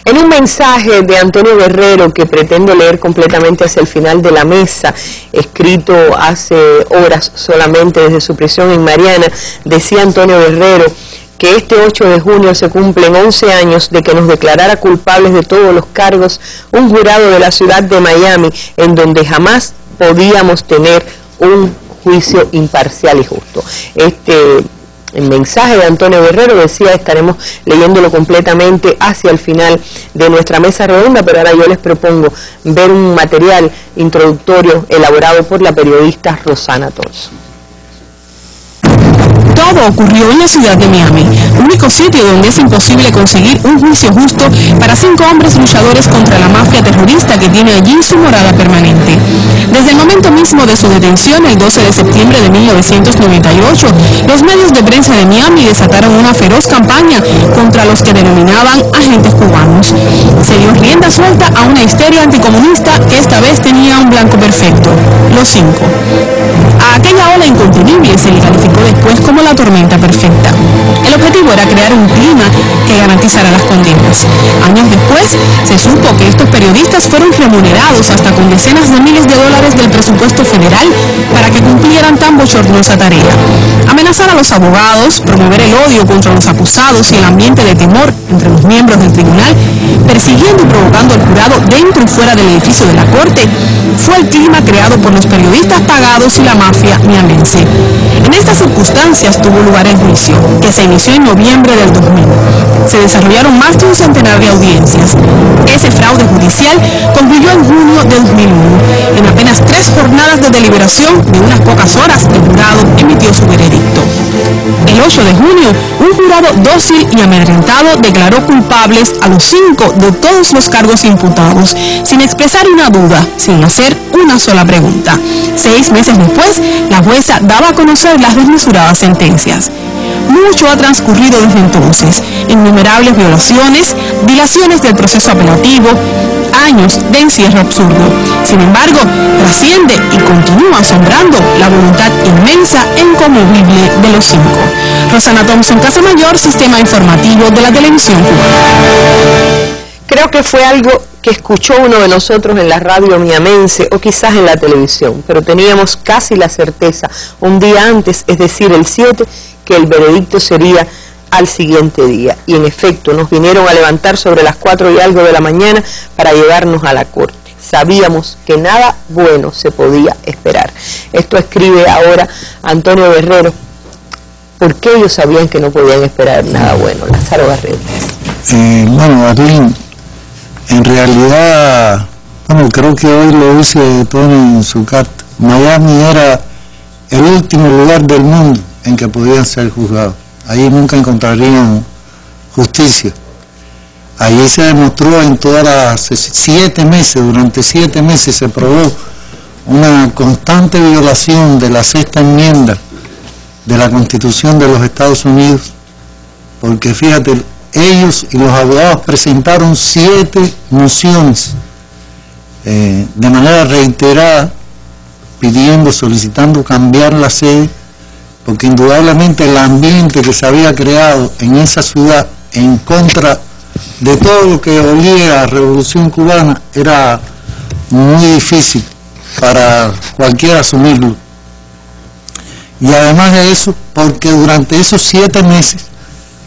En un mensaje de Antonio Guerrero, que pretendo leer completamente hacia el final de la mesa, escrito hace horas solamente desde su prisión en Mariana, decía Antonio Guerrero que este 8 de junio se cumplen 11 años de que nos declarara culpables de todos los cargos un jurado de la ciudad de Miami, en donde jamás podíamos tener un juicio imparcial y justo. El mensaje de Antonio Guerrero decía, estaremos leyéndolo completamente hacia el final de nuestra mesa redonda, pero ahora yo les propongo ver un material introductorio elaborado por la periodista Rosana Thompson. Todo ocurrió en la ciudad de Miami, único sitio donde es imposible conseguir un juicio justo para 5 hombres luchadores contra la mafia terrorista que tiene allí su morada permanente. Desde el momento mismo de su detención, el 12 de septiembre de 1998, los medios de prensa de Miami desataron una feroz campaña contra los que denominaban agentes cubanos. Se dio rienda suelta a una histeria anticomunista que esta vez tenía un blanco perfecto: los 5. A aquella ola incontenible se le calificó después como la tormenta perfecta. El objetivo era crear un clima que garantizara las condenas. Años después, se supo que estos periodistas fueron remunerados hasta con decenas de miles de dólares del presupuesto federal para que cumplieran tan bochornosa tarea: amenazar a los abogados, promover el odio contra los acusados y el ambiente de temor entre los miembros del tribunal, persiguiendo y provocando al jurado dentro y fuera del edificio de la corte. Fue el clima creado por los periodistas pagados y la mafia miamense. En estas circunstancias tuvo lugar el juicio, que se inició en noviembre del 2000. Se desarrollaron más de un centenar de audiencias. Ese fraude judicial concluyó en junio de 2001. En apenas 3 jornadas de deliberación de unas pocas horas, el jurado emitió su veredicto. El 8 de junio, un jurado dócil y amedrentado declaró culpables a los 5 de todos los cargos imputados, sin expresar una duda, sin hacer una sola pregunta. 6 meses después, la jueza daba a conocer las desmesuradas sentencias. Mucho ha transcurrido desde entonces: innumerables violaciones, dilaciones del proceso apelativo, años de encierro absurdo. Sin embargo, trasciende y continúa asombrando la voluntad inmensa e inconmovible de los 5. Rosana Thompson, Casamayor, Sistema Informativo de la Televisión Cubana. Creo que fue algo que escuchó uno de nosotros en la radio miamense o quizás en la televisión, pero teníamos casi la certeza un día antes, es decir, el 7, que el veredicto sería al siguiente día. Y en efecto, nos vinieron a levantar sobre las 4 y algo de la mañana para llevarnos a la corte. Sabíamos que nada bueno se podía esperar. Esto escribe ahora Antonio Guerrero. ¿Por qué ellos sabían que no podían esperar nada bueno? Lázaro Garrido. Bueno, Darlene, en realidad, creo que hoy lo dice Tony en su carta. Miami era el último lugar del mundo en que podían ser juzgados. Ahí nunca encontrarían justicia. Allí se demostró en todas las 7 meses, durante 7 meses se probó una constante violación de la 6ª enmienda de la Constitución de los Estados Unidos, porque fíjate, ellos y los abogados presentaron 7 mociones de manera reiterada, solicitando cambiar la sede, porque indudablemente el ambiente que se había creado en esa ciudad en contra de todo lo que olía a Revolución Cubana era muy difícil para cualquiera asumirlo. Y además de eso, porque durante esos 7 meses,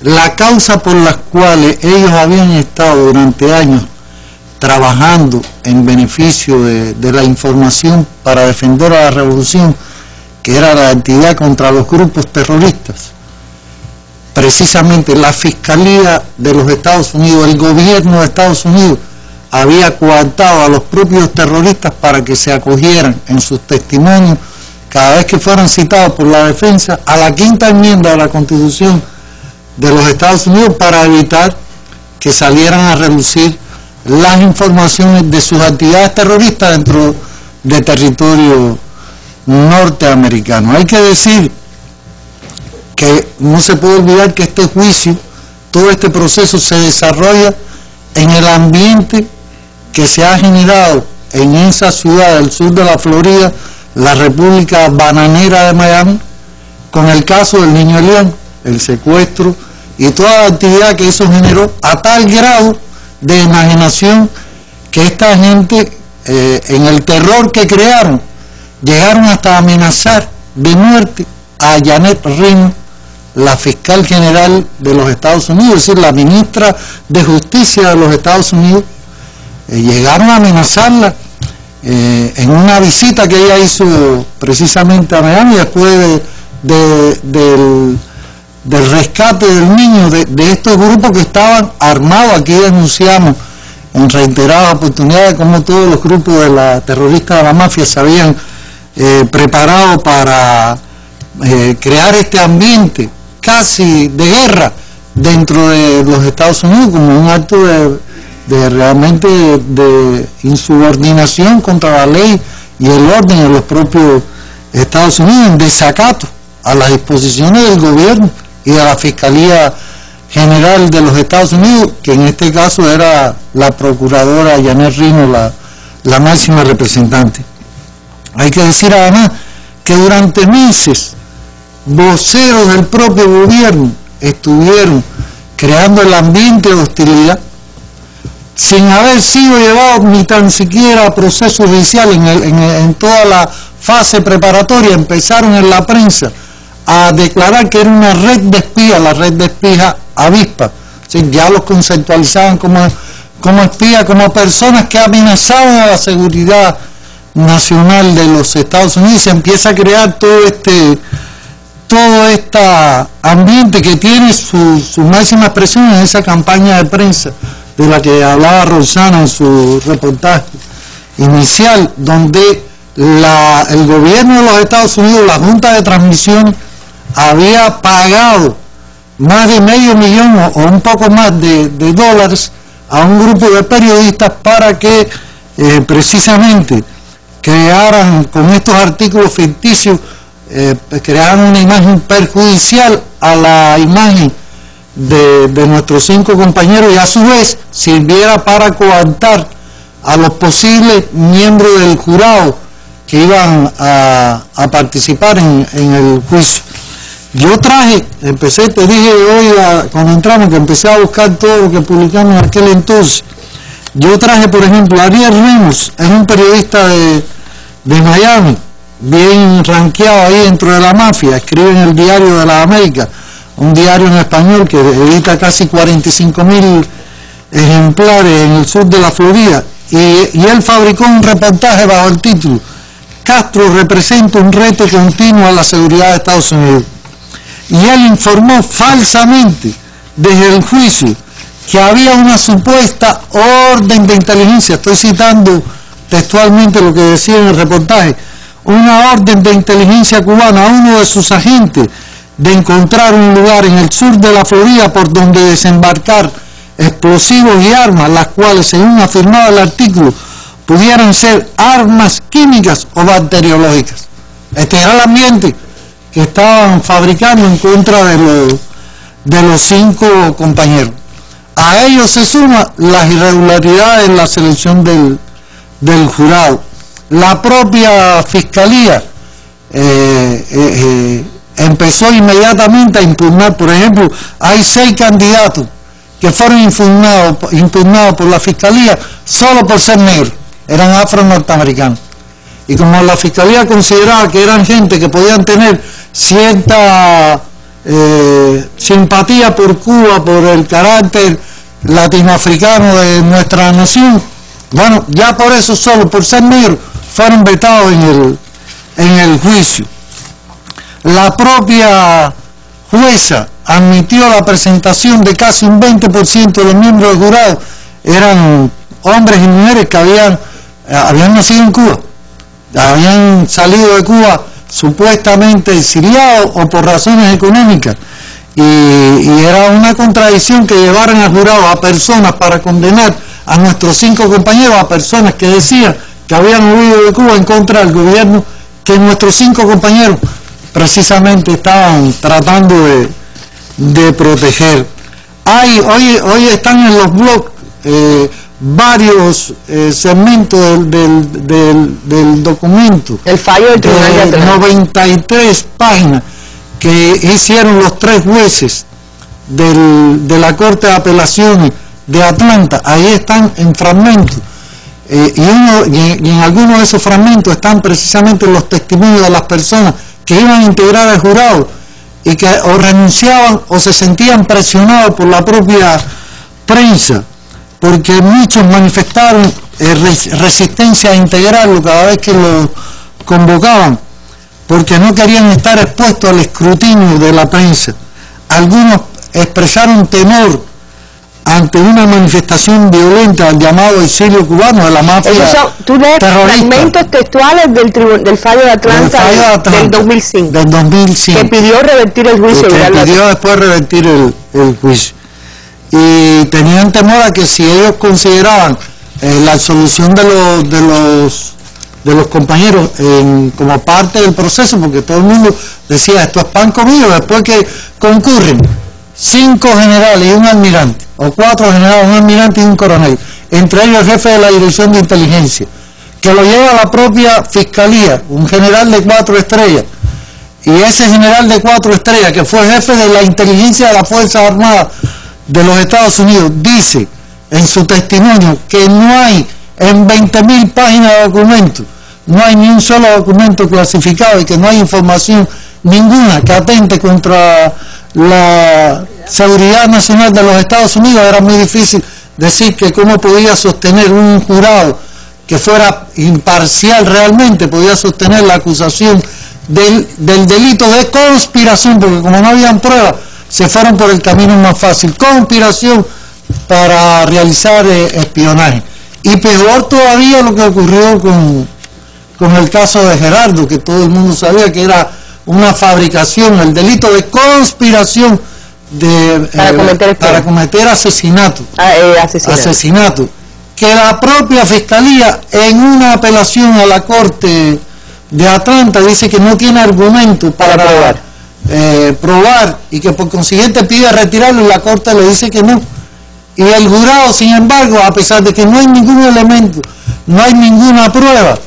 la causa por las cuales ellos habían estado durante años trabajando en beneficio de la información para defender a la revolución, que era la actividad contra los grupos terroristas, precisamente la Fiscalía de los Estados Unidos, el gobierno de Estados Unidos, había coartado a los propios terroristas para que se acogieran en sus testimonios, cada vez que fueran citados por la defensa, a la 5ª enmienda de la Constitución de los Estados Unidos, para evitar que salieran a relucir las informaciones de sus actividades terroristas dentro de territorio norteamericano. Hay que decir que no se puede olvidar que este juicio, todo este proceso se desarrolla en el ambiente que se ha generado en esa ciudad del sur de la Florida, la República Bananera de Miami, con el caso del niño Elian, el secuestro y toda la actividad que eso generó, a tal grado de imaginación que esta gente, en el terror que crearon, llegaron hasta amenazar de muerte a Janet Reno, la fiscal general de los Estados Unidos, es decir, la ministra de Justicia de los Estados Unidos. Llegaron a amenazarla en una visita que ella hizo precisamente a Miami después del rescate del niño, de estos grupos que estaban armados. Aquí denunciamos en reiteradas oportunidades cómo todos los grupos de la terrorista de la mafia se habían preparado para crear este ambiente casi de guerra dentro de los Estados Unidos, como un acto de realmente de insubordinación contra la ley y el orden de los propios Estados Unidos, en desacato a las disposiciones del gobierno y de la Fiscalía General de los Estados Unidos, que en este caso era la procuradora Janet Reno, la máxima representante. Hay que decir además que durante meses voceros del propio gobierno estuvieron creando el ambiente de hostilidad sin haber sido llevados ni tan siquiera a proceso judicial. En toda la fase preparatoria empezaron en la prensa a declarar que era una red de espías, la red de espías avispa. ¿Sí? Ya los conceptualizaban como espías, como personas que amenazaban a la seguridad nacional de los Estados Unidos. Y se empieza a crear todo este ambiente que tiene su máxima expresión en esa campaña de prensa de la que hablaba Rosana en su reportaje inicial, donde el gobierno de los Estados Unidos, la Junta de Transmisión, había pagado más de $500,000 o un poco más de dólares a un grupo de periodistas para que precisamente crearan con estos artículos ficticios, crearan una imagen perjudicial a la imagen de nuestros 5 compañeros, y a su vez sirviera para coartar a los posibles miembros del jurado que iban a participar en el juicio. Yo traje, te dije hoy cuando entramos que empecé a buscar todo lo que publicamos en aquel entonces. Yo traje, por ejemplo, Ariel Ramos, es un periodista de Miami, bien rankeado ahí dentro de la mafia, escribe en el Diario de las Américas, un diario en español que edita casi 45.000 ejemplares en el sur de la Florida, y él fabricó un reportaje bajo el título "Castro representa un reto continuo a la seguridad de Estados Unidos", y él informó falsamente desde el juicio que había una supuesta orden de inteligencia, estoy citando textualmente lo que decía en el reportaje, una orden de inteligencia cubana a uno de sus agentes de encontrar un lugar en el sur de la Florida por donde desembarcar explosivos y armas, las cuales, según afirmaba el artículo, pudieran ser armas químicas o bacteriológicas. Este era el ambiente que estaban fabricando en contra de los 5 compañeros. A ello se suma las irregularidades en la selección del jurado. La propia Fiscalía empezó inmediatamente a impugnar. Por ejemplo, hay 6 candidatos que fueron impugnados por la Fiscalía solo por ser negros, eran afro-norteamericanos. Y como la Fiscalía consideraba que eran gente que podían tener cierta simpatía por Cuba, por el carácter latinoafricano de nuestra nación, bueno, ya por eso, solo por ser negros, fueron vetados en el juicio. La propia jueza admitió la presentación de casi un 20% de los miembros del jurado eran hombres y mujeres que habían nacido en Cuba, habían salido de Cuba supuestamente exiliados o por razones económicas, y era una contradicción que llevaran al jurado a personas para condenar a nuestros 5 compañeros, a personas que decían que habían huido de Cuba en contra del gobierno que nuestros 5 compañeros precisamente estaban tratando de proteger. Hoy están en los blogs varios segmentos del documento, el fallo del Tribunal de 93 páginas que hicieron los 3 jueces de la Corte de Apelaciones de Atlanta, ahí están en fragmentos, y en algunos de esos fragmentos están precisamente los testimonios de las personas que iban a integrar el jurado y que o renunciaban o se sentían presionados por la propia prensa, porque muchos manifestaron resistencia a integrarlo cada vez que lo convocaban, porque no querían estar expuestos al escrutinio de la prensa. Algunos expresaron temor ante una manifestación violenta al llamado exilio cubano de la mafia tú lees terrorista. Fragmentos textuales del fallo de Atlanta, del 2005, del 2005, que pidió revertir el juicio. Que pidió después revertir el juicio. Y tenían temor a que si ellos consideraban la absolución de los compañeros como parte del proceso, porque todo el mundo decía esto es pan comido, después que concurren 5 generales y un almirante, o 4 generales, un almirante y un coronel, entre ellos el jefe de la dirección de inteligencia, que lo lleva a la propia fiscalía, un general de 4 estrellas, y ese general de 4 estrellas, que fue jefe de la inteligencia de las Fuerzas Armadas de los Estados Unidos, dice en su testimonio que no hay en 20.000 páginas de documentos, no hay ni un solo documento clasificado y que no hay información ninguna que atente contra la seguridad nacional de los Estados Unidos. Era muy difícil decir que cómo podía sostener un jurado que fuera imparcial realmente, podía sostener la acusación del delito de conspiración, porque como no habían pruebas, se fueron por el camino más fácil, conspiración para realizar espionaje. Y peor todavía lo que ocurrió con el caso de Gerardo, que todo el mundo sabía que era una fabricación, el delito de conspiración para cometer asesinato, que la propia fiscalía en una apelación a la Corte de Atlanta dice que no tiene argumento para probar y que por consiguiente pide retirarlo, y la Corte le dice que no. Y el jurado, sin embargo, a pesar de que no hay ningún elemento, no hay ninguna prueba,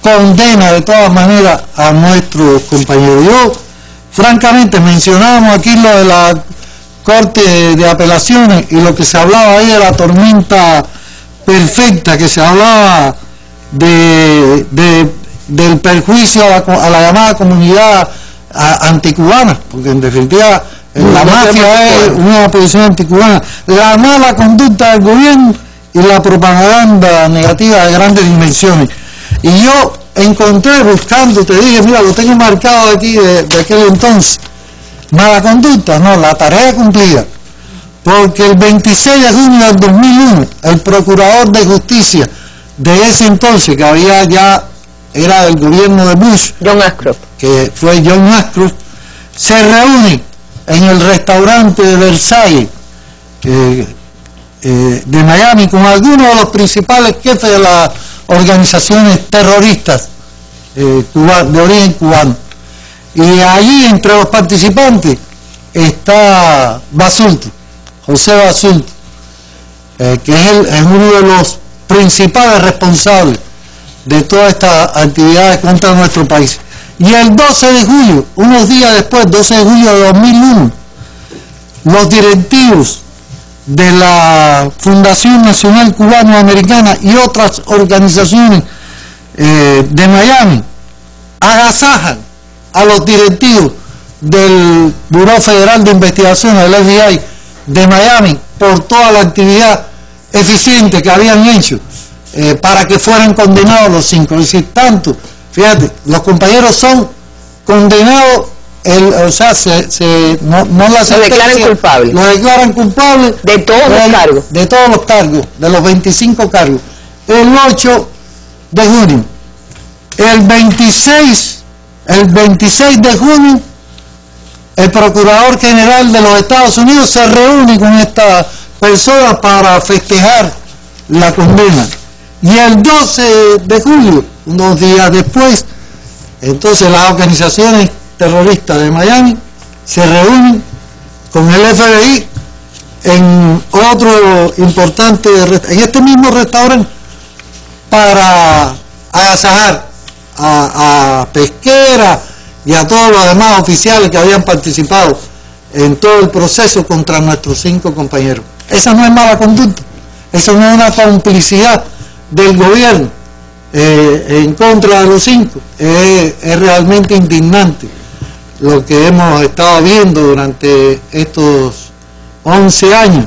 condena de todas maneras a nuestros compañeros. Yo, francamente, mencionábamos aquí lo de la Corte de Apelaciones y lo que se hablaba ahí de la tormenta perfecta, que se hablaba del perjuicio a la llamada comunidad anticubana, porque en definitiva la mafia es una oposición anticubana, la mala conducta del gobierno y la propaganda negativa de grandes dimensiones. Y yo encontré buscando, te dije, mira, lo tengo marcado aquí de aquel entonces, mala conducta, no, la tarea cumplida, porque el 26 de junio del 2001, el procurador de justicia de ese entonces, que había ya, era del gobierno de Bush, John Ashcroft, que fue John Ashcroft, se reúne en el restaurante de Versailles de Miami con algunos de los principales jefes de las organizaciones terroristas de origen cubano, y allí entre los participantes está Basulto, José Basulto, que es uno de los principales responsables de todas estas actividades contra nuestro país. Y el 12 de julio, unos días después, 12 de julio de 2001, los directivos de la Fundación Nacional Cubano-Americana y otras organizaciones de Miami agasajan a los directivos del Buró Federal de Investigación, del FBI de Miami, por toda la actividad eficiente que habían hecho para que fueran condenados los 5. Es decir, tanto, fíjate, los compañeros son condenados, o sea, no la se declaran culpables. Lo declaran culpables de todos los cargos. De todos los cargos, de los 25 cargos. El 8 de junio. El 26 de junio, el Procurador General de los Estados Unidos se reúne con esta persona para festejar la condena. Y el 12 de julio, unos días después, entonces las organizaciones terroristas de Miami se reúnen con el FBI en otro importante, en este mismo restaurante, para agasajar a Pesquera y a todos los demás oficiales que habían participado en todo el proceso contra nuestros 5 compañeros. Esa no es mala conducta, eso no es una complicidad del gobierno en contra de los 5. Es realmente indignante lo que hemos estado viendo durante estos 11 años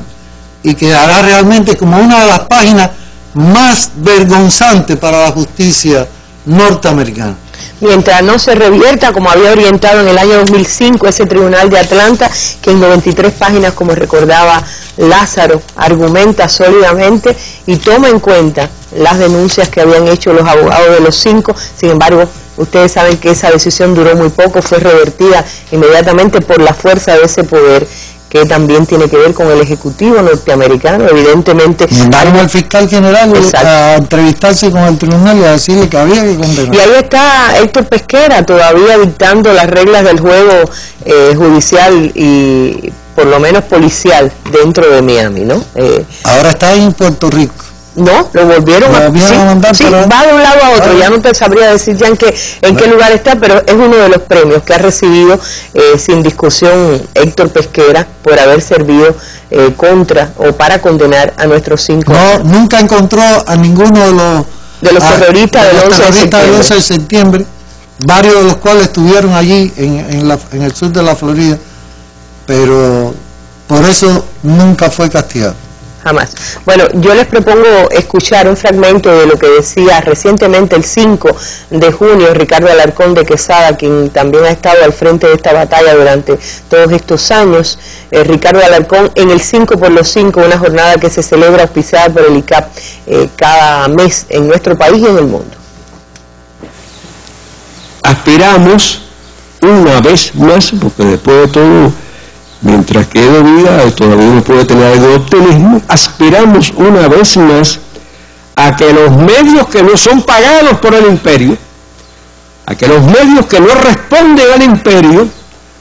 y quedará realmente como una de las páginas más vergonzantes para la justicia norteamericana. Mientras no se revierta, como había orientado en el año 2005 ese tribunal de Atlanta, que en 93 páginas, como recordaba Lázaro, argumenta sólidamente y toma en cuenta las denuncias que habían hecho los abogados de los 5. Sin embargo, ustedes saben que esa decisión duró muy poco, fue revertida inmediatamente por la fuerza de ese poder, que también tiene que ver con el Ejecutivo norteamericano, evidentemente. Mandaron al fiscal general a entrevistarse con el tribunal y a decirle que había que condenar. Y ahí está Héctor Pesquera todavía dictando las reglas del juego judicial y por lo menos policial dentro de Miami, ¿no? Ahora está en Puerto Rico. No, lo volvieron a mandar, sí, va de un lado a otro, ya no te sabría decir ya en qué lugar está, pero es uno de los premios que ha recibido sin discusión Héctor Pesquera por haber servido contra o para condenar a nuestros 5. No, nunca encontró a ninguno de los terroristas del 11 de septiembre, varios de los cuales estuvieron allí en el sur de la Florida, pero por eso nunca fue castigado. Jamás. Bueno, yo les propongo escuchar un fragmento de lo que decía recientemente el 5 de junio Ricardo Alarcón de Quesada, quien también ha estado al frente de esta batalla durante todos estos años. Ricardo Alarcón en el 5 por los 5, una jornada que se celebra auspiciada por el ICAP cada mes en nuestro país y en el mundo. Aspiramos una vez más, porque después de todo, mientras quede vida, todavía uno puede tener algo de optimismo, aspiramos una vez más a que los medios que no son pagados por el imperio, a que los medios que no responden al imperio,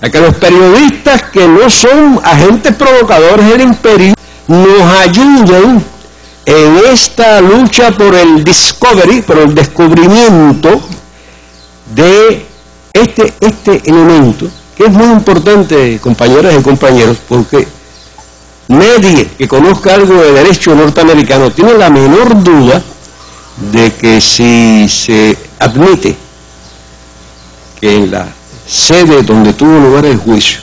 a que los periodistas que no son agentes provocadores del imperio, nos ayuden en esta lucha por el discovery, por el descubrimiento de este elemento, que es muy importante, compañeras y compañeros, porque nadie que conozca algo de derecho norteamericano tiene la menor duda de que si se admite que en la sede donde tuvo lugar el juicio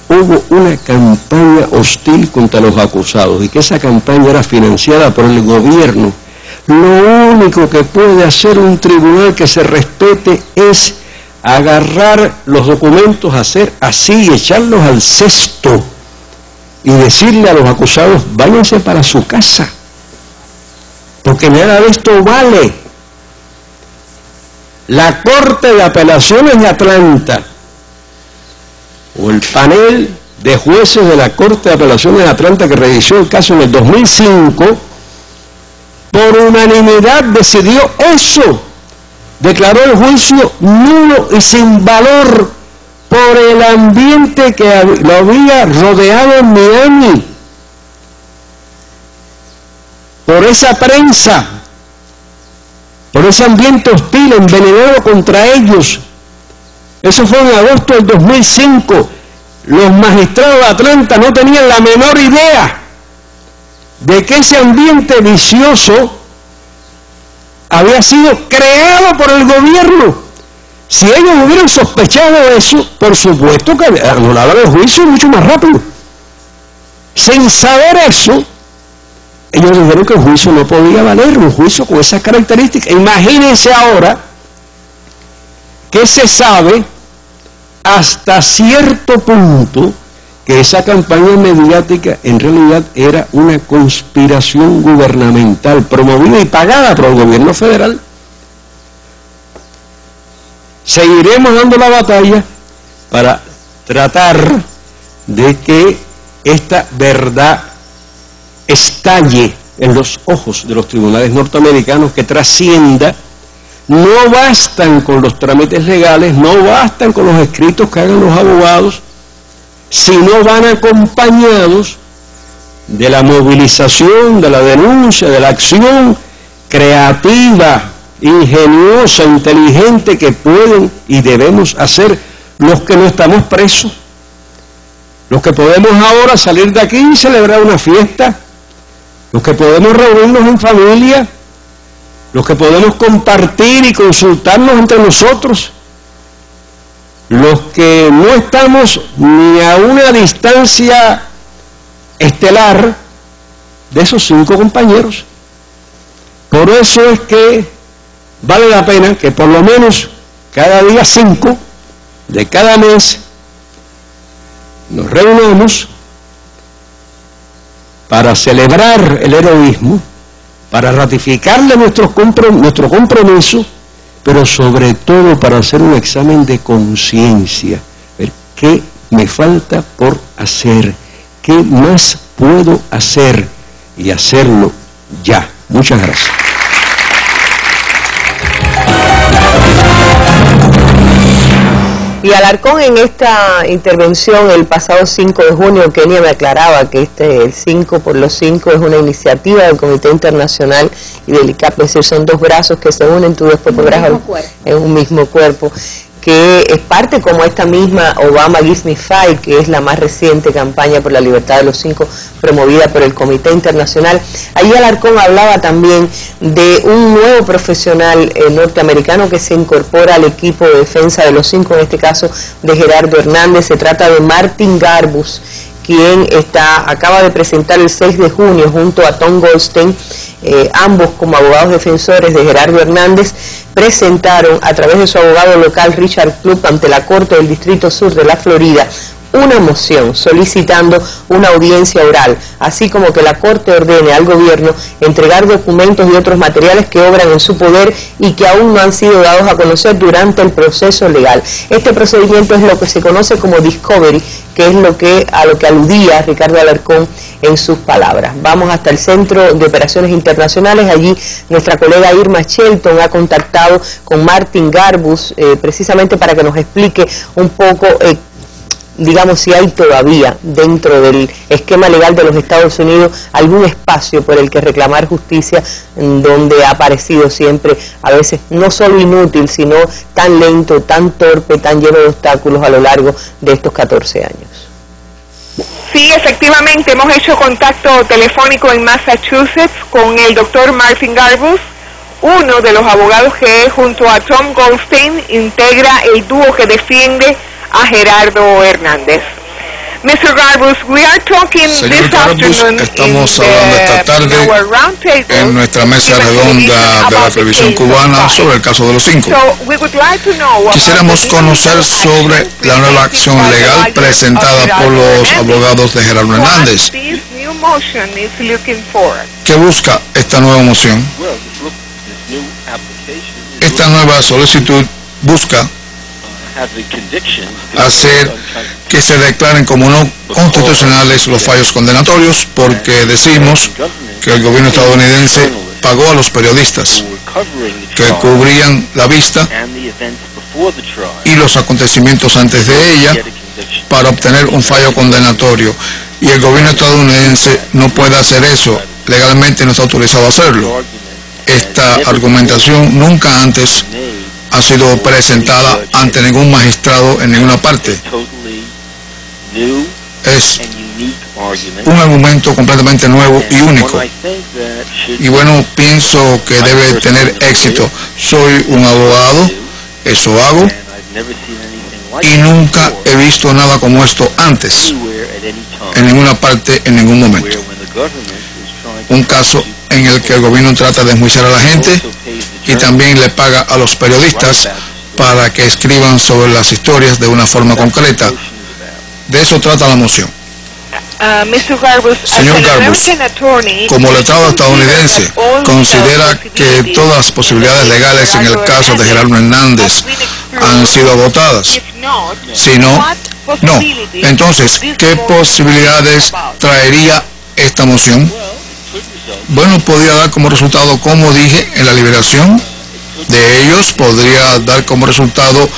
hubo una campaña hostil contra los acusados y que esa campaña era financiada por el gobierno, lo único que puede hacer un tribunal que se respete es agarrar los documentos, hacer así, echarlos al cesto y decirle a los acusados, váyanse para su casa, porque nada de esto vale. La Corte de Apelaciones de Atlanta, o el panel de jueces de la Corte de Apelaciones de Atlanta que revisó el caso en el 2005, por unanimidad decidió eso. Declaró el juicio nulo y sin valor por el ambiente que lo había rodeado en Miami, por esa prensa, por ese ambiente hostil, envenenado contra ellos. Eso fue en agosto del 2005. Los magistrados de Atlanta no tenían la menor idea de que ese ambiente vicioso había sido creado por el gobierno. Si ellos hubieran sospechado eso, por supuesto que anulaban el juicio mucho más rápido. Sin saber eso, ellos dijeron que el juicio no podía valer, un juicio con esas características. Imagínense ahora que se sabe hasta cierto punto que esa campaña mediática en realidad era una conspiración gubernamental promovida y pagada por el gobierno federal. Seguiremos dando la batalla para tratar de que esta verdad estalle en los ojos de los tribunales norteamericanos, que trascienda. No bastan con los trámites legales, no bastan con los escritos que hagan los abogados, si no van acompañados de la movilización, de la denuncia, de la acción creativa, ingeniosa, inteligente que pueden y debemos hacer los que no estamos presos. los que podemos ahora salir de aquí y celebrar una fiesta, los que podemos reunirnos en familia, los que podemos compartir y consultarnos entre nosotros, los que no estamos ni a una distancia estelar de esos 5 compañeros. Por eso es que vale la pena que por lo menos cada día 5 de cada mes nos reunamos para celebrar el heroísmo, para ratificarle nuestro compromiso, pero sobre todo para hacer un examen de conciencia, ver qué me falta por hacer, qué más puedo hacer y hacerlo ya. Muchas gracias. Y Alarcón, en esta intervención el pasado 5 de junio, Kenia me aclaraba que el 5 por los 5 es una iniciativa del Comité Internacional y del ICAP, es decir, son 2 brazos que se unen, tú después podrás en un mismo cuerpo, que es parte como esta misma Obama Gives Me 5, que es la más reciente campaña por la libertad de los 5 promovida por el Comité Internacional. Allí Alarcón hablaba también de un nuevo profesional norteamericano que se incorpora al equipo de defensa de los 5, en este caso de Gerardo Hernández. Se trata de Martin Garbus, quien acaba de presentar el 6 de junio junto a Tom Goldstein, ambos como abogados defensores de Gerardo Hernández, presentaron a través de su abogado local Richard Club ante la Corte del Distrito Sur de la Florida una moción solicitando una audiencia oral, así como que la Corte ordene al gobierno entregar documentos y otros materiales que obran en su poder y que aún no han sido dados a conocer durante el proceso legal. Este procedimiento es lo que se conoce como discovery, que es a lo que aludía Ricardo Alarcón en sus palabras. Vamos hasta el Centro de Operaciones Internacionales. Allí nuestra colega Irma Shelton ha contactado con Martin Garbus precisamente para que nos explique un poco digamos, si hay todavía dentro del esquema legal de los Estados Unidos algún espacio por el que reclamar justicia, donde ha parecido siempre, a veces, no solo inútil, sino tan lento, tan torpe, tan lleno de obstáculos a lo largo de estos 14 años. Sí, efectivamente, hemos hecho contacto telefónico en Massachusetts con el doctor Martin Garbus, uno de los abogados que junto a Tom Goldstein integra el dúo que defiende a Gerardo Hernández. Mr. Garbus, we are talking Señor Garbus, estamos hablando esta tarde en nuestra mesa redonda de la televisión cubana sobre el caso de los 5. Quisiéramos conocer sobre la nueva acción legal presentada por los abogados de Gerardo Hernández. ¿Qué busca esta nueva moción? Esta nueva solicitud busca hacer que se declaren como no constitucionales los fallos condenatorios, porque decimos que el gobierno estadounidense pagó a los periodistas que cubrían la vista y los acontecimientos antes de ella para obtener un fallo condenatorio, y el gobierno estadounidense no puede hacer eso, legalmente no está autorizado a hacerlo. Esta argumentación nunca antes ha sido presentada ante ningún magistrado en ninguna parte. Es un argumento completamente nuevo y único. Y bueno, pienso que debe tener éxito. Soy un abogado, eso hago, y nunca he visto nada como esto antes, en ninguna parte, en ningún momento. Un caso en el que el gobierno trata de enjuiciar a la gente y también le paga a los periodistas para que escriban sobre las historias de una forma concreta. De eso trata la moción. Señor Garbus, como letrado estadounidense, ¿considera que todas las posibilidades legales en el caso de Gerardo Hernández han sido agotadas? Si no, no. Entonces, ¿qué posibilidades traería esta moción? Bueno, podría dar como resultado, como dije, en la liberación de ellos, podría dar como resultado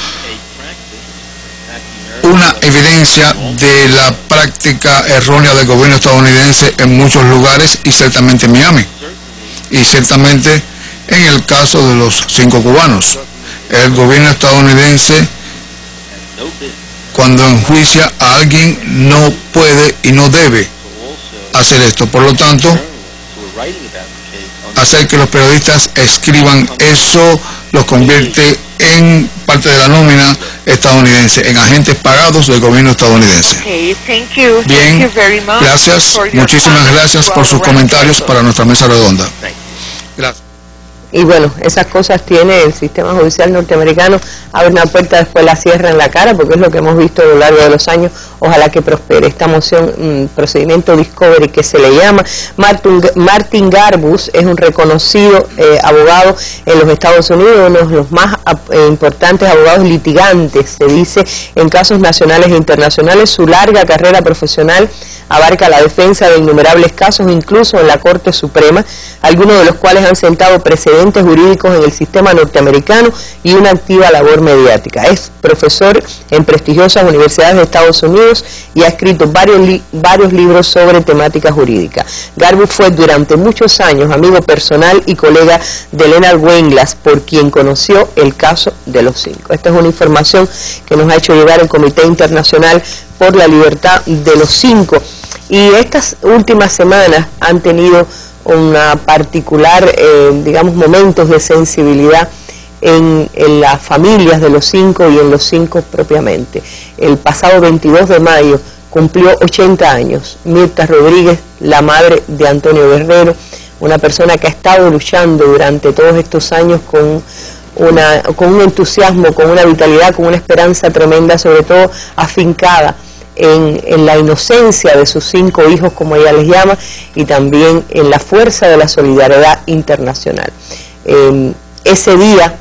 una evidencia de la práctica errónea del gobierno estadounidense en muchos lugares, y ciertamente en Miami, y ciertamente en el caso de los 5 cubanos. El gobierno estadounidense cuando enjuicia a alguien no puede y no debe hacer esto. Por lo tanto, hacer que los periodistas escriban eso los convierte en parte de la nómina estadounidense, en agentes pagados del gobierno estadounidense. Bien, gracias, muchísimas gracias por sus comentarios para nuestra mesa redonda. Gracias. Y bueno, esas cosas tiene el sistema judicial norteamericano, abre una puerta, después la cierra en la cara, porque es lo que hemos visto a lo largo de los años. Ojalá que prospere esta moción, procedimiento Discovery que se le llama. Martin Garbus es un reconocido abogado en los Estados Unidos, uno de los más importantes abogados litigantes, se dice, en casos nacionales e internacionales. Su larga carrera profesional abarca la defensa de innumerables casos, incluso en la Corte Suprema, algunos de los cuales han sentado precedentes jurídicos en el sistema norteamericano y una activa labor mediática. Es profesor en prestigiosas universidades de Estados Unidos y ha escrito varios libros sobre temática jurídica. Garbus fue durante muchos años amigo personal y colega de Leonard Weinglass, por quien conoció el caso de los 5. Esta es una información que nos ha hecho llegar el Comité Internacional por la Libertad de los 5. Y estas últimas semanas han tenido una particular, digamos, momentos de sensibilidad en las familias de los 5 y en los 5 propiamente. El pasado 22 de mayo cumplió 80 años Mirta Rodríguez, la madre de Antonio Guerrero, una persona que ha estado luchando durante todos estos años con un entusiasmo, con una vitalidad, con una esperanza tremenda, sobre todo afincada en la inocencia de sus 5 hijos, como ella les llama, y también en la fuerza de la solidaridad internacional. Ese día,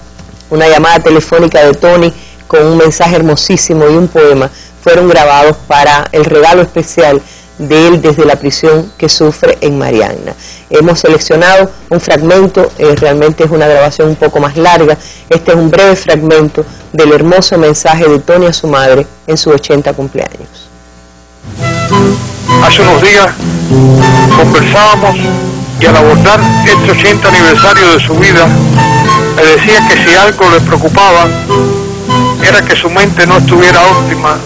una llamada telefónica de Tony con un mensaje hermosísimo y un poema fueron grabados para el regalo especial de él desde la prisión que sufre en Marianna. Hemos seleccionado un fragmento, realmente es una grabación un poco más larga. Este es un breve fragmento del hermoso mensaje de Tony a su madre en su 80 cumpleaños. Hace unos días conversábamos y al abordar este 80 aniversario de su vida, me decía que si algo le preocupaba era que su mente no estuviera óptima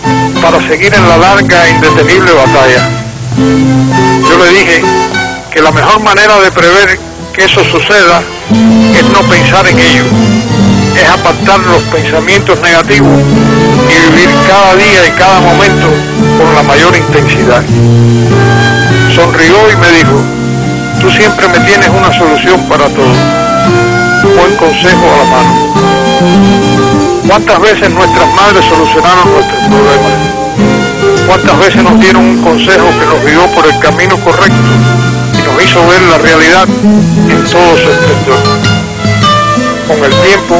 para seguir en la larga e indetenible batalla. Yo le dije que la mejor manera de prever que eso suceda es no pensar en ello, es apartar los pensamientos negativos y vivir cada día y cada momento con la mayor intensidad. Sonrió y me dijo: tú siempre me tienes una solución para todo, un buen consejo a la mano. ¿Cuántas veces nuestras madres solucionaron nuestros problemas? ¿Cuántas veces nos dieron un consejo que nos guió por el camino correcto y nos hizo ver la realidad en todo su esplendor? Con el tiempo,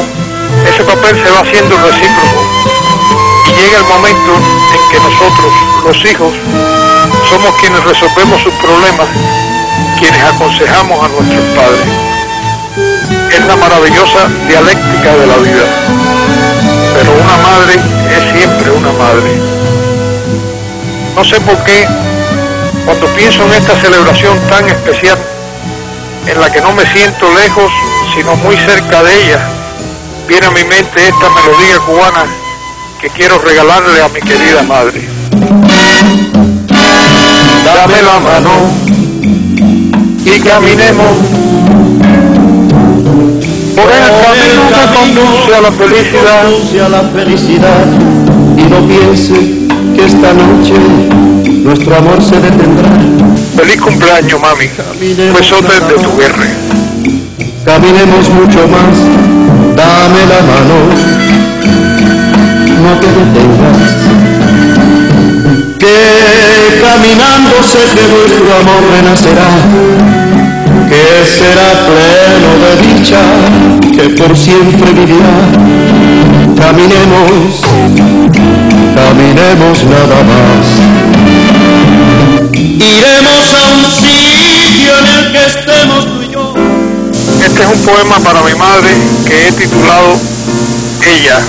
ese papel se va haciendo recíproco y llega el momento en que nosotros, los hijos, somos quienes resolvemos sus problemas, quienes aconsejamos a nuestros padres. Es la maravillosa dialéctica de la vida, pero una madre es siempre una madre. No sé por qué, cuando pienso en esta celebración tan especial, en la que no me siento lejos, sino muy cerca de ella, viene a mi mente esta melodía cubana que quiero regalarle a mi querida madre. Dame la mano y caminemos por el camino que conduce a la felicidad, y no piense que esta noche nuestro amor se detendrá. Feliz cumpleaños, mami. Besotes de tu guerra. Caminemos mucho más, dame la mano, no te detengas, que caminando sé que nuestro amor renacerá, que será pleno de dicha, que por siempre vivirá. Caminemos, caminemos nada más, iremos a un sitio en el que estemos tú y yo. Este es un poema para mi madre que he titulado Ella.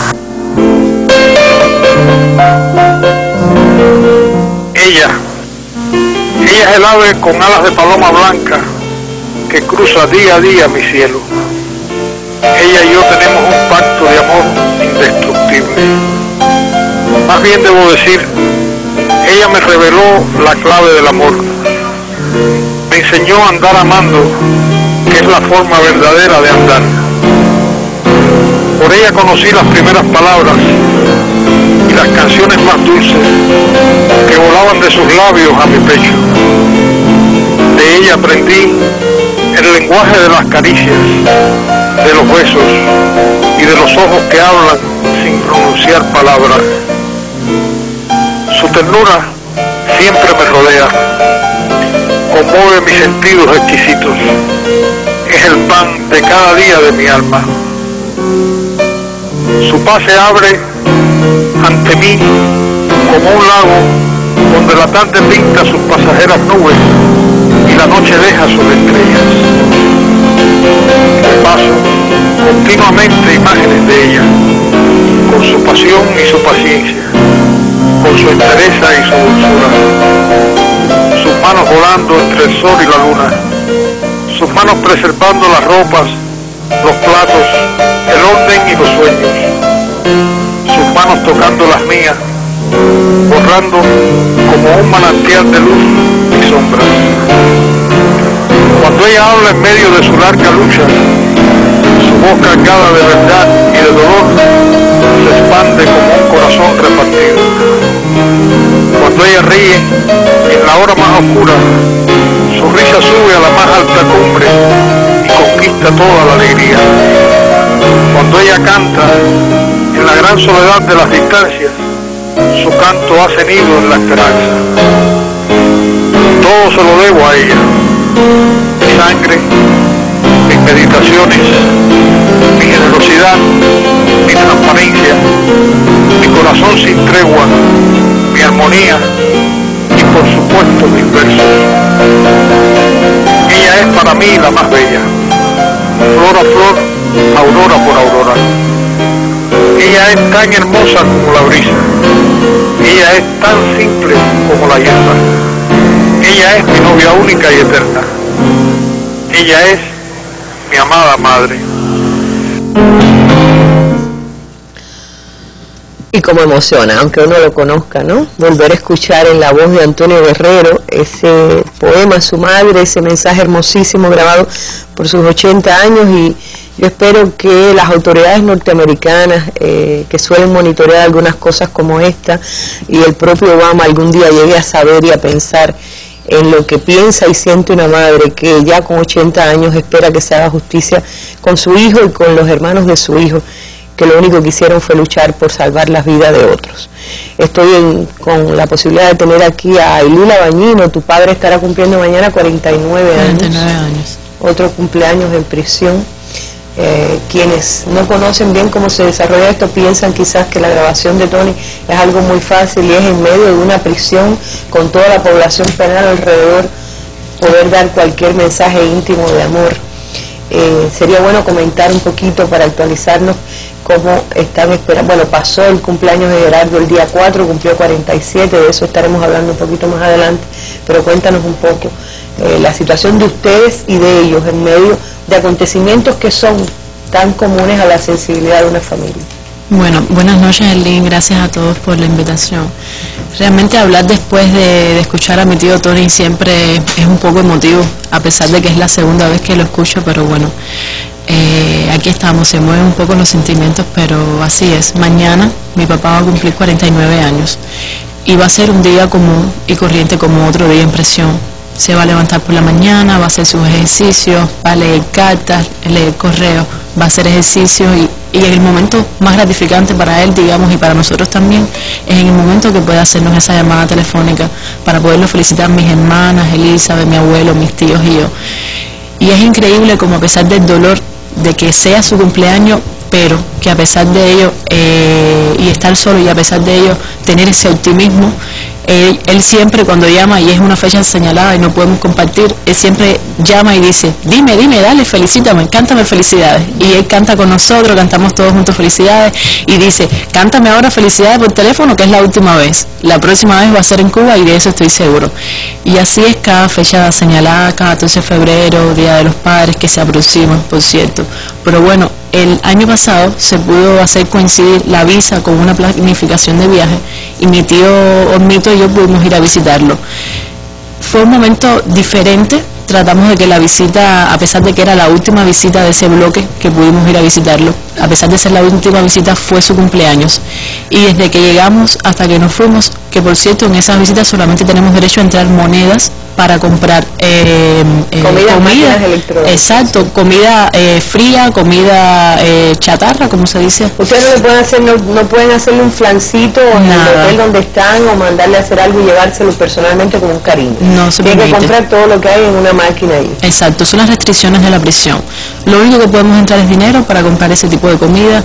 Ella es el ave con alas de paloma blanca que cruza día a día mi cielo. Ella y yo tenemos un pacto de amor indestructible. Más bien debo decir, ella me reveló la clave del amor. Me enseñó a andar amando, que es la forma verdadera de andar. Por ella conocí las primeras palabras y las canciones más dulces que volaban de sus labios a mi pecho. De ella aprendí el lenguaje de las caricias, de los besos y de los ojos que hablan sin pronunciar palabras. Su ternura siempre me rodea, conmueve mis sentidos exquisitos, es el pan de cada día de mi alma. Su paz se abre ante mí como un lago donde la tarde pinta sus pasajeras nubes y la noche deja sus estrellas. Paso continuamente imágenes de ella, con su pasión y su paciencia, con su entereza y su dulzura, sus manos volando entre el sol y la luna, sus manos preservando las ropas, los platos, el orden y los sueños, sus manos tocando las mías, borrando como un manantial de luz mis sombras. Cuando ella habla en medio de su larga lucha, su voz cargada de verdad y de dolor se expande como un corazón repartido. Cuando ella ríe, en la hora más oscura, su risa sube a la más alta cumbre y conquista toda la alegría. Cuando ella canta, en la gran soledad de las distancias, su canto hace nido en la esperanza. Todo se lo debo a ella, mi sangre, mis meditaciones, mi generosidad, mi transparencia, mi corazón sin tregua, mi armonía y por supuesto mis versos. Ella es para mí la más bella, flor a flor, aurora por aurora. Ella es tan hermosa como la brisa, ella es tan simple como la hierba. Ella es mi novia única y eterna. Ella es mi amada madre. Y como emociona, aunque uno lo conozca, ¿no? Volver a escuchar en la voz de Antonio Guerrero ese poema a su madre, ese mensaje hermosísimo grabado por sus 80 años, y yo espero que las autoridades norteamericanas que suelen monitorear algunas cosas como esta, y el propio Obama algún día llegue a saber y a pensar en lo que piensa y siente una madre que ya con 80 años espera que se haga justicia con su hijo y con los hermanos de su hijo, que lo único que hicieron fue luchar por salvar las vidas de otros. Estoy con la posibilidad de tener aquí a Ailila Bañino. Tu padre estará cumpliendo mañana 49 años. Otro cumpleaños en prisión. Quienes no conocen bien cómo se desarrolla esto piensan quizás que la grabación de Tony es algo muy fácil, y es en medio de una prisión con toda la población penal alrededor poder dar cualquier mensaje íntimo de amor. Sería bueno comentar un poquito para actualizarnos cómo están esperando. Bueno, pasó el cumpleaños de Gerardo el día 4, cumplió 47, de eso estaremos hablando un poquito más adelante, pero cuéntanos un poco la situación de ustedes y de ellos en medio de acontecimientos que son tan comunes a la sensibilidad de una familia. Bueno, buenas noches, Erlín, gracias a todos por la invitación. Realmente hablar después de escuchar a mi tío Tony siempre es un poco emotivo, a pesar de que es la segunda vez que lo escucho, pero bueno, aquí estamos, se mueven un poco los sentimientos, pero así es. Mañana mi papá va a cumplir 49 años y va a ser un día común y corriente como otro día en prisión. Se va a levantar por la mañana, va a hacer sus ejercicios, va a leer cartas, leer correos, va a hacer ejercicios, y en el momento más gratificante para él, digamos, y para nosotros también, es en el momento que puede hacernos esa llamada telefónica para poderlo felicitar mis hermanas, Elizabeth, mi abuelo, mis tíos y yo. Y es increíble como a pesar del dolor de que sea su cumpleaños, pero que a pesar de ello, y estar solo, y a pesar de ello tener ese optimismo, Él siempre cuando llama y es una fecha señalada y no podemos compartir, él siempre llama y dice, dime, dale, felicítame, cántame felicidades. Y él canta con nosotros, cantamos todos juntos felicidades y dice, cántame ahora felicidades por teléfono, que es la última vez. La próxima vez va a ser en Cuba y de eso estoy seguro. Y así es cada fecha señalada, cada 14 de febrero, Día de los Padres, que se aproxima, por cierto. Pero bueno, el año pasado se pudo hacer coincidir la visa con una planificación de viaje y mi tío Ormito y yo pudimos ir a visitarlo. Fue un momento diferente, tratamos de que la visita, a pesar de que era la última visita de ese bloque que pudimos ir a visitarlo, a pesar de ser la última visita, fue su cumpleaños. Y desde que llegamos hasta que nos fuimos, que por cierto en esas visitas solamente tenemos derecho a entrar monedas para comprar comida, exacto, comida fría, comida chatarra, como se dice. Ustedes no le pueden hacer, no pueden hacerle un flancito en el hotel donde están o mandarle a hacer algo y llevárselo personalmente con un cariño. No se tiene que comprar todo lo que hay en una máquina ahí. Exacto, son las restricciones de la prisión. Lo único que podemos entrar es dinero para comprar ese tipo de comida,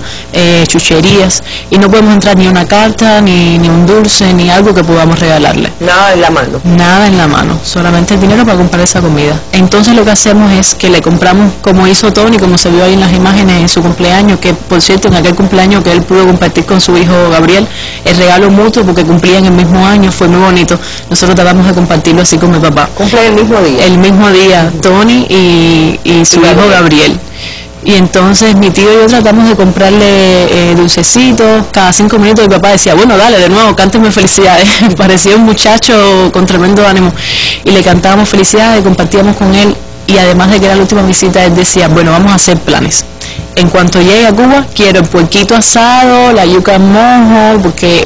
chucherías, y no podemos entrar ni una carta, ni un dulce, ni algo que podamos regalarle. Nada en la mano. Nada en la mano, solamente el dinero para comprar esa comida. Entonces lo que hacemos es que le compramos, como hizo Tony, como se vio ahí en las imágenes en su cumpleaños, que por cierto en aquel cumpleaños que él pudo compartir con su hijo Gabriel, el regalo mutuo porque cumplían el mismo año, fue muy bonito. Nosotros tratamos de compartirlo así con mi papá. ¿Cumplen el mismo día? El mismo día, Tony y su hijo Gabriel. Y entonces mi tío y yo tratamos de comprarle dulcecitos. Cada 5 minutos mi papá decía, bueno, dale, de nuevo, cánteme felicidades. Parecía un muchacho con tremendo ánimo. Y le cantábamos felicidades, compartíamos con él. Y además de que era la última visita, él decía, bueno, vamos a hacer planes. En cuanto llegue a Cuba, quiero el puerquito asado, la yuca en mojo, porque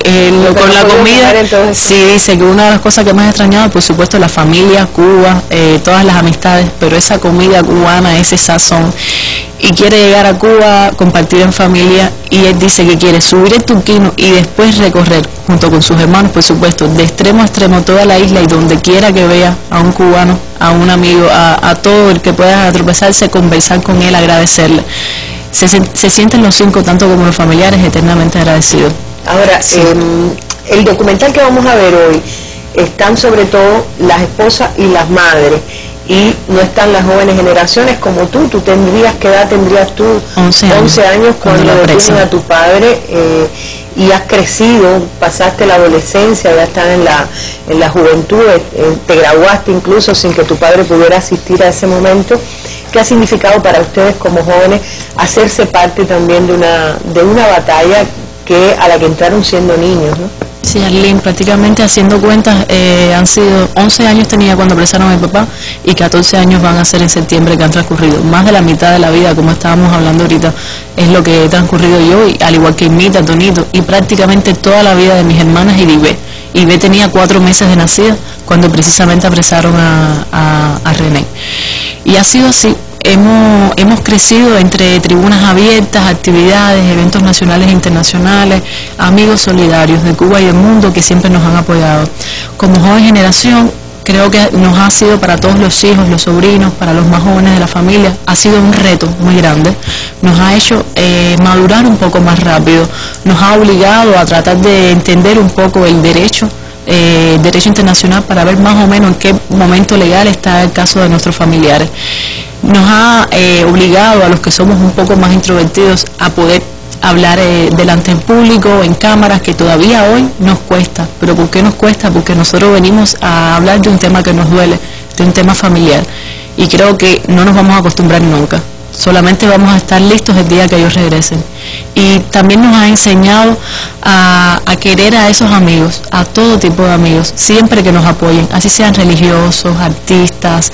con la comida, sí, dice que una de las cosas que más he extrañado, por supuesto, la familia, Cuba, todas las amistades, pero esa comida cubana, ese sazón. Y quiere llegar a Cuba, compartir en familia, y él dice que quiere subir el Turquino y después recorrer, junto con sus hermanos, por supuesto, de extremo a extremo toda la isla, y donde quiera que vea a un cubano, a un amigo, a todo el que pueda tropezarse, conversar con él, agradecerle. Se sienten los 5, tanto como los familiares, eternamente agradecidos. Ahora, sí. El documental que vamos a ver hoy, están sobre todo las esposas y las madres, y no están las jóvenes generaciones como tú. ¿Qué edad tendrías tú? 11 años cuando detienen a tu padre, y has crecido, pasaste la adolescencia, ya estás en la juventud, te graduaste incluso sin que tu padre pudiera asistir a ese momento. ¿Qué ha significado para ustedes como jóvenes hacerse parte también de una batalla a la que entraron siendo niños, ¿no? Sí, Arlene, prácticamente haciendo cuentas, han sido 11 años tenía cuando apresaron a mi papá y 14 años van a ser en septiembre que han transcurrido. Más de la mitad de la vida, como estábamos hablando ahorita, es lo que he transcurrido yo, y, al igual que Imita, Tonito, y prácticamente toda la vida de mis hermanas y de Ibe. Ibe tenía 4 meses de nacida cuando precisamente apresaron a René. Y ha sido así. Hemos crecido entre tribunas abiertas, actividades, eventos nacionales e internacionales, amigos solidarios de Cuba y del mundo que siempre nos han apoyado. Como joven generación, creo que nos ha sido para todos los hijos, los sobrinos, para los más jóvenes de la familia, ha sido un reto muy grande. Nos ha hecho madurar un poco más rápido, nos ha obligado a tratar de entender un poco el derecho internacional para ver más o menos en qué momento legal está el caso de nuestros familiares. Nos ha obligado a los que somos un poco más introvertidos a poder hablar delante en público, en cámaras, que todavía hoy nos cuesta. ¿Pero por qué nos cuesta? Porque nosotros venimos a hablar de un tema que nos duele, de un tema familiar, y creo que no nos vamos a acostumbrar nunca. Solamente vamos a estar listos el día que ellos regresen. Y también nos ha enseñado a querer a esos amigos, a todo tipo de amigos, siempre que nos apoyen, así sean religiosos, artistas,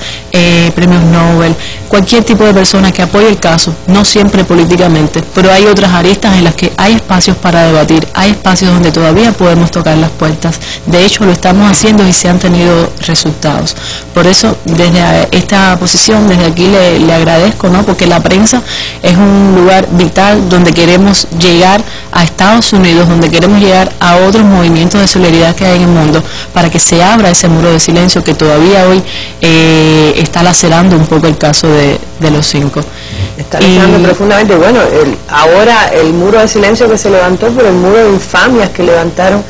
premios Nobel, cualquier tipo de persona que apoye el caso, no siempre políticamente, pero hay otras aristas en las que hay espacios para debatir, hay espacios donde todavía podemos tocar las puertas. De hecho, lo estamos haciendo y se han tenido resultados. Por eso, desde esta posición, desde aquí le agradezco, ¿no? Porque la prensa es un lugar vital donde queremos llegar a Estados Unidos, donde queremos llegar a otros movimientos de solidaridad que hay en el mundo, para que se abra ese muro de silencio que todavía hoy está lacerando un poco el caso de los 5. Está lacerando profundamente. Bueno, ahora el muro de silencio que se levantó, pero el muro de infamias que levantaron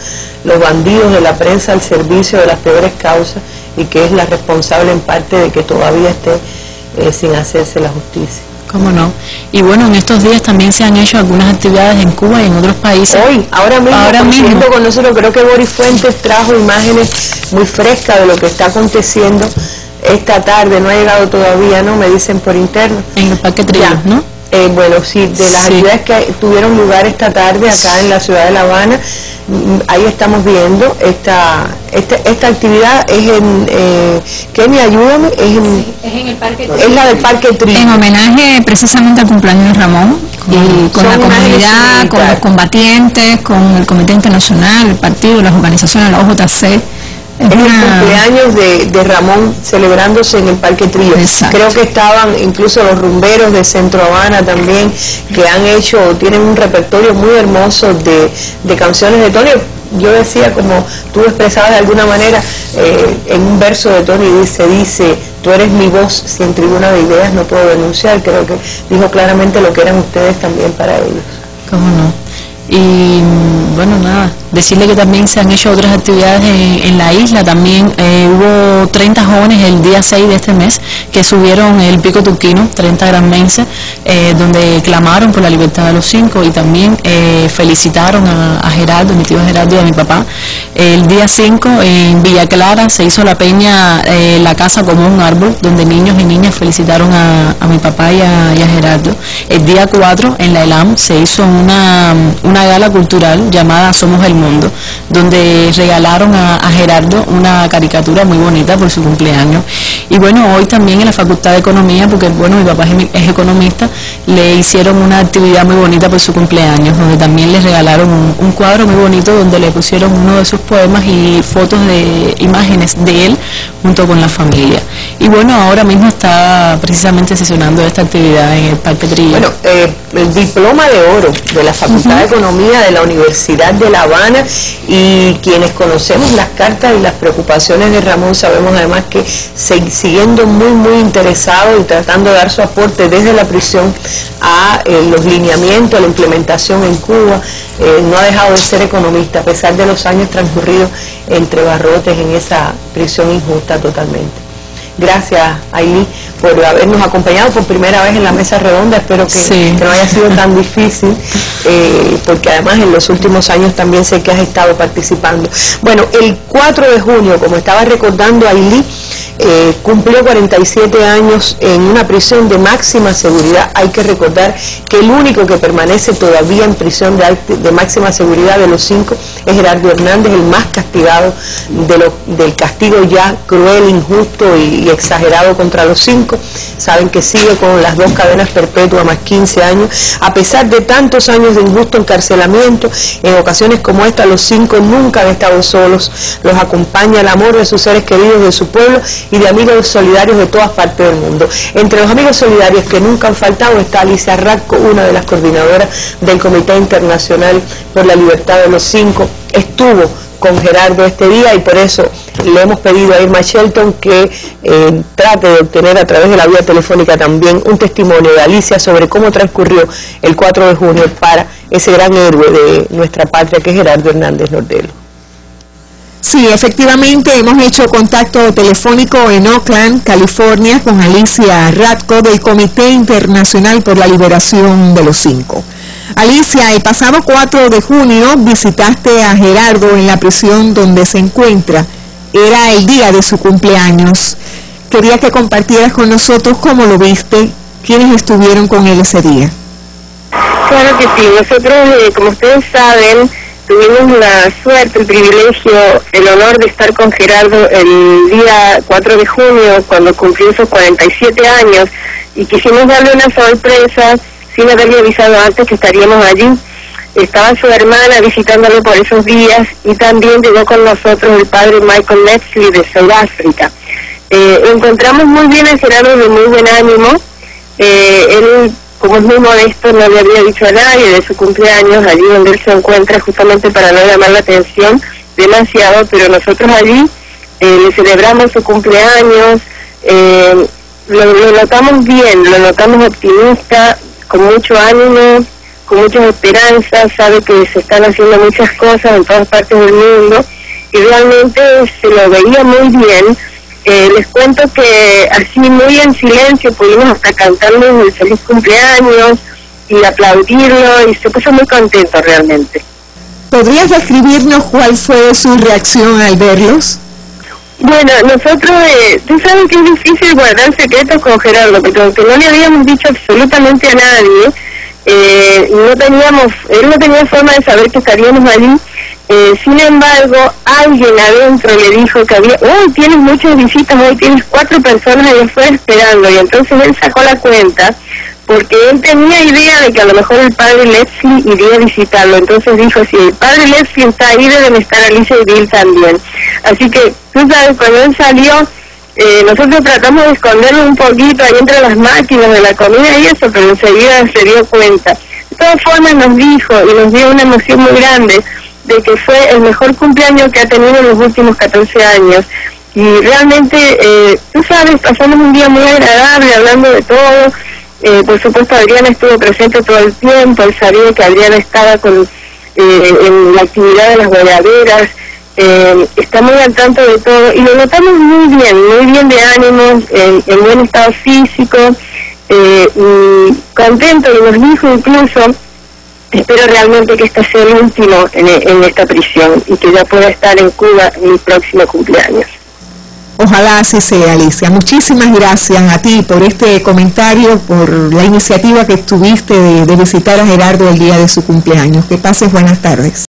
los bandidos de la prensa al servicio de las peores causas y que es la responsable en parte de que todavía esté sin hacerse la justicia. ¿Cómo no? Y bueno, en estos días también se han hecho algunas actividades en Cuba y en otros países. Hoy, ahora mismo con nosotros, creo que Boris Fuentes trajo imágenes muy frescas de lo que está aconteciendo esta tarde, no ha llegado todavía, ¿no? Me dicen por interno. En el Parque Trillos, ¿no? Bueno, sí, de las actividades que tuvieron lugar esta tarde acá en la ciudad de La Habana, ahí estamos viendo esta actividad es en Kenny, ayúdame, es en el Parque Trillos. Es la del Parque Trillos. En homenaje precisamente al cumpleaños de Ramón, y con la comunidad, con los combatientes, con el Comité Internacional, el partido, las organizaciones, la OJC. Es el cumpleaños de Ramón celebrándose en el Parque Trillos. Exacto. Creo que estaban incluso los rumberos de Centro Habana también, que tienen un repertorio muy hermoso de canciones de Tony. Yo decía, como tú expresabas de alguna manera, en un verso de Tony dice, tú eres mi voz, si en tribuna de ideas no puedo denunciar. Creo que dijo claramente lo que eran ustedes también para ellos. ¿Cómo no? Y bueno, nada, decirle que también se han hecho otras actividades en la isla. También hubo 30 jóvenes el día 6 de este mes que subieron el Pico Turquino, 30 granmenses, donde clamaron por la libertad de los 5 y también felicitaron a Gerardo, mi tío Gerardo y a mi papá. El día 5 en Villa Clara se hizo la peña La Casa como un árbol, donde niños y niñas felicitaron a mi papá y a Gerardo. El día 4 en la ELAM se hizo una gala cultural llamada Somos el Mundo, donde regalaron a Gerardo una caricatura muy bonita por su cumpleaños. Y bueno, hoy también en la Facultad de Economía, porque bueno, mi papá es economista, le hicieron una actividad muy bonita por su cumpleaños, donde también le regalaron un cuadro muy bonito donde le pusieron uno de sus poemas y fotos de imágenes de él junto con la familia. Y bueno, ahora mismo está precisamente sesionando esta actividad en el Parque Trillos. Bueno, el diploma de oro de la Facultad de Economía de la Universidad de La Habana, y quienes conocemos las cartas y las preocupaciones de Ramón sabemos además que siguiendo muy interesado y tratando de dar su aporte desde la prisión a los lineamientos, a la implementación en Cuba, no ha dejado de ser economista a pesar de los años transcurridos entre barrotes en esa prisión injusta totalmente. Gracias, Ailí, por habernos acompañado por primera vez en la mesa redonda. Espero que no haya sido tan difícil, porque además en los últimos años también sé que has estado participando. Bueno, el 4 de junio, como estaba recordando Ailí, cumplió 47 años en una prisión de máxima seguridad. Hay que recordar que el único que permanece todavía en prisión de máxima seguridad de los 5 es Gerardo Hernández, el más castigado del castigo ya cruel, injusto y exagerado contra los 5. Saben que sigue con las 2 cadenas perpetuas más 15 años. A pesar de tantos años de injusto encarcelamiento, en ocasiones como esta, los 5 nunca han estado solos. Los acompaña el amor de sus seres queridos, de su pueblo y de amigos solidarios de todas partes del mundo. Entre los amigos solidarios que nunca han faltado está Alicia Radko, una de las coordinadoras del Comité Internacional por la Libertad de los 5. Estuvo con Gerardo este día y por eso le hemos pedido a Irma Shelton que trate de obtener a través de la vía telefónica también un testimonio de Alicia sobre cómo transcurrió el 4 de junio para ese gran héroe de nuestra patria que es Gerardo Hernández Nordelo. Sí, efectivamente hemos hecho contacto telefónico en Oakland, California, con Alicia Radko del Comité Internacional por la Liberación de los 5. Alicia, el pasado 4 de junio visitaste a Gerardo en la prisión donde se encuentra. Era el día de su cumpleaños. Quería que compartieras con nosotros cómo lo viste, quiénes estuvieron con él ese día. Claro que sí, nosotros, como ustedes saben, tuvimos la suerte, el privilegio, el honor de estar con Gerardo el día 4 de junio, cuando cumplió esos 47 años, y quisimos darle una sorpresa, sin haberle avisado antes que estaríamos allí. Estaba su hermana visitándolo por esos días, y también llegó con nosotros el padre Michael Metzli de Sudáfrica. Encontramos muy bien a Gerardo, de muy buen ánimo. Él, como es muy modesto, no le había dicho a nadie de su cumpleaños, allí donde él se encuentra, justamente para no llamar la atención demasiado, pero nosotros allí le celebramos su cumpleaños, lo notamos bien, lo notamos optimista, con mucho ánimo, con muchas esperanzas, sabe que se están haciendo muchas cosas en todas partes del mundo y realmente se lo veía muy bien. Les cuento que así muy en silencio pudimos hasta cantarles el feliz cumpleaños y aplaudirlo y se puso muy contento realmente. ¿Podrías describirnos cuál fue su reacción al verlos? Bueno, nosotros, tú sabes que es difícil guardar secretos con Gerardo, porque aunque no le habíamos dicho absolutamente a nadie, él no tenía forma de saber que estaríamos allí. Sin embargo, alguien adentro le dijo que hoy tienes muchas visitas, hoy tienes 4 personas allá afuera esperando, y entonces él sacó la cuenta, porque él tenía idea de que a lo mejor el padre Leslie iría a visitarlo. Entonces dijo, si el padre Leslie está ahí, deben estar Alicia y Bill también. Así que, tú sabes, cuando él salió, nosotros tratamos de esconderlo un poquito ahí entre las máquinas de la comida y eso, pero enseguida se dio cuenta. De todas formas nos dijo, y nos dio una emoción muy grande, de que fue el mejor cumpleaños que ha tenido en los últimos 14 años. Y realmente, tú sabes, pasamos un día muy agradable hablando de todo. Por supuesto, Adriana estuvo presente todo el tiempo. Él sabía que Adriana estaba en la actividad de las guayaberas. Está muy al tanto de todo y lo notamos muy bien de ánimos, en buen estado físico, contento, y nos dijo incluso, espero realmente que este sea el último en esta prisión y que ya pueda estar en Cuba en mi próximo cumpleaños. Ojalá así sea, Alicia. Muchísimas gracias a ti por este comentario, por la iniciativa que tuviste de visitar a Gerardo el día de su cumpleaños. Que pases buenas tardes.